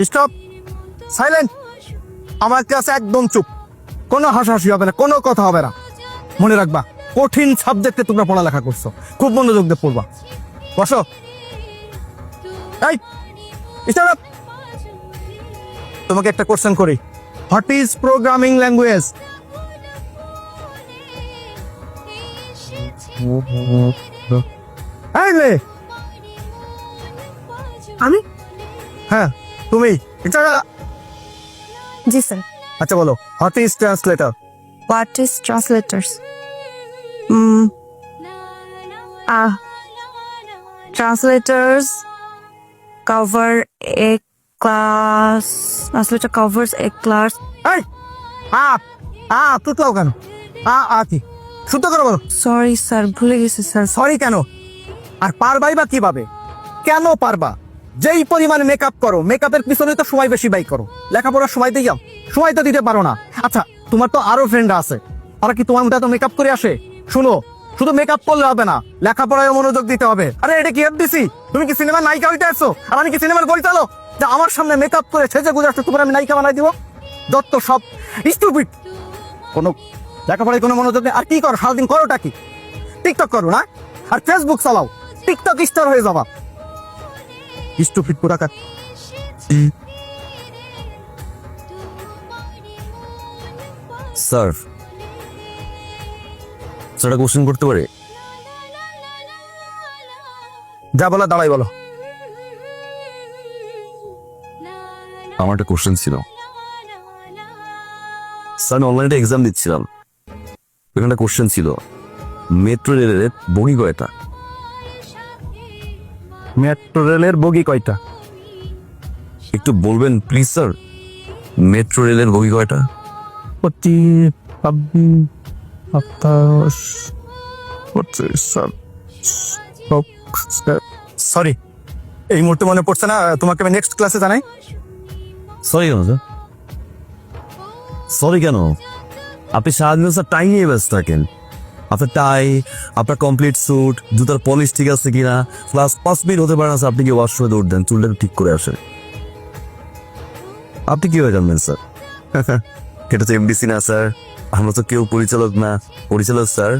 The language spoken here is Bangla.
Stop, silent. আমার ক্লাসে একদম চুপ, কোনো হাসাহাসি হবে না, কোনো কথা হবে না। মনে রাখবা, কঠিন সাবজেক্টে তোমরা পড়ালেখা করছো, খুব মনোযোগ দিয়ে পড়বা। বসো। এই স্ট্যান্ড আপ। তোমাকে একটা কোশ্চেন করি, হোয়াট ইজ প্রোগ্রামিং ল্যাঙ্গুয়েজ? আমি? হ্যাঁ তুমি। জি স্যার। আচ্ছা বলো, what is translator? What is translators? Translators cover a class. Translator covers a class. এই তুতলাও কেন? কি শুদ্ধ করে বলো। Sorry স্যার, ভুলে গেছি স্যার। সরি কেন? আর পারবাই বা কিভাবে? কেন পারবা? যেই পরিমাণে মেকআপ করো, মেকআপের পিছনে তো সময় বেশি ব্যয় করো। লেখাপড়ার সময় দিয়ে যাও, সময় তো দিতে পারো না। আচ্ছা, তোমার তো আরো ফ্রেন্ডরা আছে, তারা কি তোমার মতো মেকআপ করে আসে? শুনো, শুধু মেকআপ করলে হবে না, লেখাপড়ায় মনোযোগ দিতে হবে। আরে এটা কি এফডিসি? তুমি কি সিনেমার নায়িকা হইতে আসছো? আর আমি কি সিনেমার পরিচালক যে আমার সামনে মেকআপ করে সেজে গুজে আসছো তোমার আমি নায়িকা বানাই দিব? দত্ত সব স্টুপিড। কোনো লেখাপড়ায় কোনো মনোযোগ নেই। আর কি করো সারাদিন? করোটা কি? টিকটক করো না? আর ফেসবুক চালাও, টিকটক স্টার হয়ে যাবা। স্টুপিড পুরাকার। স্যার, স্যারটা কোশ্চেন করতে পারে? যা বলা দাঁড়াই বলো। আমার একটা কোশ্চেন ছিল স্যার, আমি অনলাইনে এক্সাম দিচ্ছিলাম, ওখানে একটা কোশ্চেন ছিল, মেট্রো রেলের বগি কয়টা? মেট্রো রেলের বগি কয়টা? একটু বলবেন প্লিজ স্যার, মেট্রো রেলের বগি কয়টা? 25, 27, 28। সরি, এই মুহূর্তে মনে পড়ছে না। তোমাকে আমি নেক্সট ক্লাসে জানাই। সরি কেন স্যার? সরি কেন? আপনি সারাদিন স্যার টাই নিয়ে ব্যস্ত থাকেন। আপনার টাই, আপনার কমপ্লিট স্যুট, জুতার পলিশ ঠিক আছে কিনা, প্লাস 5 মিনিট হতে পারে না স্যার আপনি কি ওয়াশরুমে দৌড় দেন, চুলটা ঠিক করে আসেন। আপনি কি হয়ে জানবেন স্যার? এটা তো এমডিসি না স্যার, আমরা তো কেউ পরিচালক না। পরিচালক স্যার